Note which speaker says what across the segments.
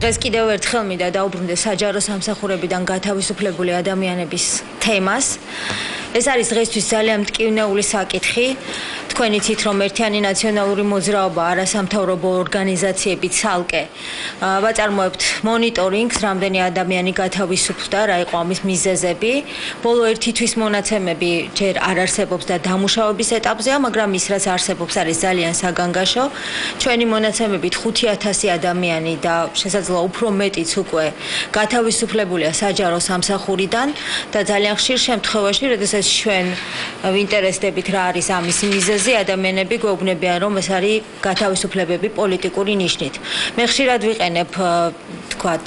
Speaker 1: დღეს კიდევ ერთხელ მინდა დაუბრუნდე საჯარო სამსახურებიდან გათავისუფლებული ადამიანების თემას. ეს არის დღესთვის ძალიან მტკივნეული საკითხი. თქვენ იცით, რომ ერთიანი ნაციონალური მოძრაობა არასამთავრობო ორგანიზაციები ცალკე ვაწარმოებთ მონიტორინგს, რამდენი ადამიანი გათავისუფლდა, რა იყო ამის მიზეზები. ბოლო ერთი თვის მონაცემები ჯერ არ არსებობს და დამუშავების ეტაპზეა, მაგრამ ის რაც არსებობს არის ძალიან საგანგაშო. ჩვენი მონაცემებით 5,000 ადამიანი და შესაძლოა უფრო მეტიც უკვე გათავისუფლებულია საჯარო სამსახურიდან და ძალიან ხშირ შემთხვევაში, როდესაც ჩვენ ვინტერესდებით რა არის ამის მიზეზი, ადამიანები გვეუბნებიან, რომ ეს არის გათავისუფლებები პოლიტიკური ნიშნით. მე ხშირად ვიყენებ თქვათ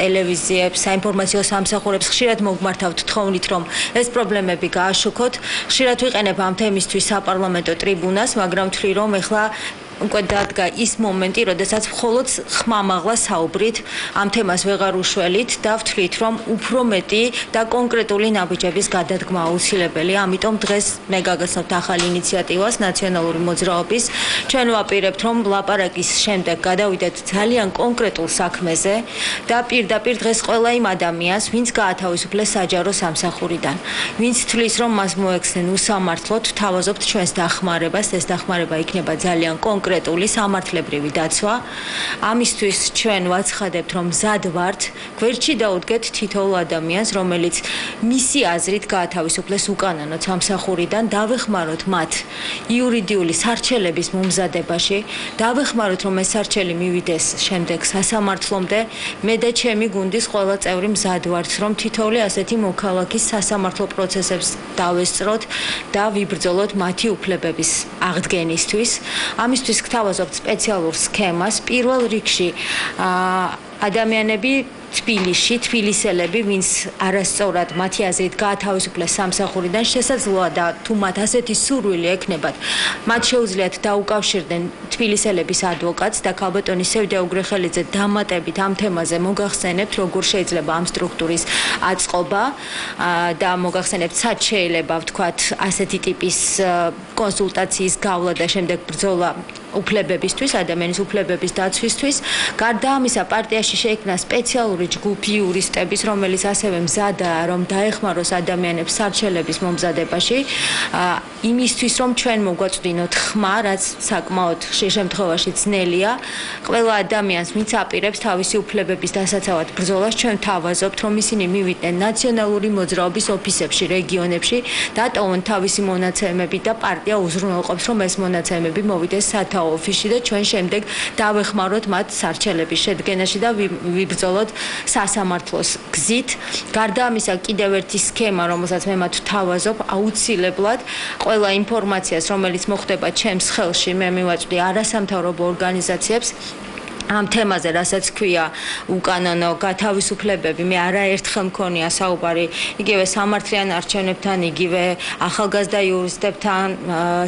Speaker 1: ტელევიზიებს, საინფორმაციო სამსახურებს, ხშირად მოგმართავთ თხოვნით, რომ ეს პრობლემები გააშუქოთ. ხშირად ვიყენებ ამ თემისთვის საპარლამენტო ტრიბუნას, მაგრამ ვთვლი, რომ ეხლა უკვე დადგა ის მომენტი, როდესაც მხოლოდ ხმამაღლა საუბრით ამ თემას ვეღარ უშველით და ვთვლით, რომ უფრო მეტი და კონკრეტული ნაბიჯების გადადგმა აუცილებელია. ამიტომ დღეს მე გაგაცნობთ ახალ ინიციატივას ნაციონალური მოძრაობის. ჩვენ ვაპირებთ, რომ ლაპარაკის შემდეგ გადავიდეთ ძალიან კონკრეტულ საქმეზე და პირდაპირ დღეს ყველა იმ ადამიანს, ვინც გაათავისუფლეს საჯარო სამსახურიდან, ვინც თვლის, რომ მას მოექცნენ უსამართლოდ, ვთავაზობთ ჩვენს დახმარებას. ეს დახმარება იქნება ძალიან კონკრეტული სამართლებრივი დაცვა. ამისთვის ჩვენ ვაცხადებთ, რომ მზად ვართ გვერდში დაუდგეთ თითოეულ ადამიანს, რომელიც მისი აზრით გაათავისუფლეს უკანონო სამსახურიდან, დავეხმაროთ მათ იურიდიული სარჩელების მომზადებაში, დავეხმაროთ, რომ ეს სარჩელი მივიდეს შემდეგ სასამართლომდე. მე და ჩემი გუნდის ყველა წევრი მზად ვართ, რომ თითოეული ასეთი მოქალაქის სასამართლო პროცესებს დავესწროთ და ვიბრძოლოთ მათი უფლებების აღდგენისთვის. ამისთვის გთავაზობთ სპეციალურ სქემას. პირველ რიგში ადამიანები თბილისში, თბილისელები, ვინც არასწორად მათი აზრით გაათავისუფლეს სამსახურიდან, შესაძლოა და თუ მათ ასეთი სურვილი ექნებათ, მათ შეუძლიათ დაუკავშირდნენ თბილისელების ადვოკატს და ქალბატონი სევდა უგრეხელიძე დამატებით ამ თემაზე მოგახსენებთ, როგორ შეიძლება ამ სტრუქტურის აწყობა და მოგახსენებთ, სად შეიძლება ვთქვათ ასეთი ტიპის კონსულტაციის გავლა და შემდეგ ბრძოლა უფლებებისთვის, ადამიანის უფლებების დაცვისთვის. გარდა ამისა, პარტიაში შეიქმნა სპეციალური ჯგუფი იურისტების, რომელიც ასევე მზადაა, რომ დაეხმაროს ადამიანებს სარჩელების მომზადებაში, იმისთვის, რომ ჩვენ მოგვაწვდინოთ ხმა, რაც საკმაოდ ხშირ შემთხვევაში ძნელია. ყველა ადამიანს, ვინც აპირებს თავისი უფლებების დასაცავად ბრძოლას, ჩვენ ვთავაზობთ, რომ ისინი მივიდნენ ნაციონალური მოძრაობის ოფისებში, რეგიონებში, დატოვონ თავისი მონაცემები და პარტია უზრუნველყოფს, რომ ეს მონაცემები მოვიდეს სათავო ოფისში და ჩვენ შემდეგ დავეხმაროთ მათ სარჩელების შედგენაში და ვიბრძოლოთ სასამართლოს გზით. გარდა ამისა, კიდევ ერთი სქემა, რომელსაც მე მათ ვთავაზობ, აუცილებლად ყველა ინფორმაციას, რომელიც მოხდება ჩემს ხელში, მე მივაწვდი არასამთავრობო ორგანიზაციებს ამ თემაზე, რასაც ქვია უკანონო გათავისუფლებები. მე არაერთხელ მქონია საუბარი იგივე სამართლიან არჩევნებთან, იგივე ახალგაზრდა იურისტებთან,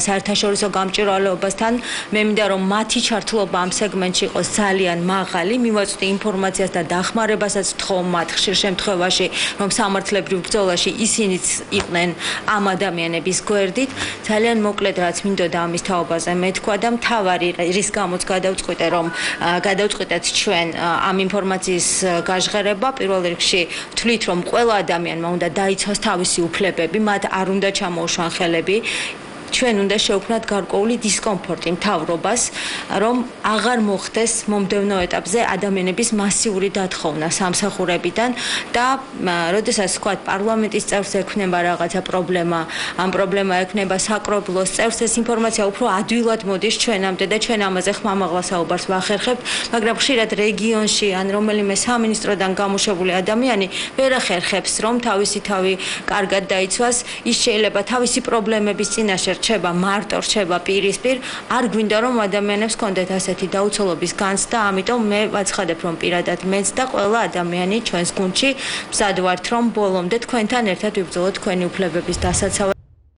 Speaker 1: საერთაშორისო გამჭვირვალეობასთან. მე მინდა, რომ მათი ჩართულობა ამ სეგმენტში იყოს ძალიან მაღალი. მივაწვდი ინფორმაციას და დახმარებასაც ვთხოვ მათ ხშირ შემთხვევაში, რომ სამართლებრივ ბრძოლაში ისინიც იყვნენ ამ ადამიანების გვერდით. ძალიან მოკლედ რაც მინდოდა ამის თაობაზე მეთქვა და მთავარი რის გამოც გადავწყვიტე, რომ გადავწყვიტეთ ჩვენ ამ ინფორმაციის გაჟღერება. პირველ რიგში ვთვლით, რომ ყველა ადამიანმა უნდა დაიცვას თავისი უფლებები, მათ არ უნდა ჩამოუშვან ხელები. ჩვენ უნდა შევქმნათ გარკვეული დისკომფორტი მთავრობას, რომ აღარ მოხდეს მომდევნო ეტაპზე ადამიანების მასიური დათხოვნა სამსახურებიდან და როდესაც ვთქვათ პარლამენტის წევრს ექნება რაღაცა პრობლემა, ამ პრობლემა ექნება საკრებულოს წევრს, ეს ინფორმაცია უფრო ადვილად მოდის ჩვენამდე და ჩვენ ამაზე ხმამაღლა საუბარს ვახერხებთ, მაგრამ ხშირად რეგიონში ან რომელიმე სამინისტროდან გამოშვებული ადამიანი ვერ ახერხებს, რომ თავისი თავი კარგად დაიცვას. ის შეიძლება თავისი პრობლემების წინაშე რჩება მარტო, რჩება პირისპირ, არ გვინდა რომ ადამიანებს კონდეთ ასეთი დაუცველობის განცდა, ამიტომ მე ვაცხადებ, რომ პირადად მეც და ყველა ადამიანი ჩვენს გუნდში მზად ვართ, რომ ბოლომდე თქვენთან ერთად ვიბრძოლოთ თქვენი უფლებების დასაცავად.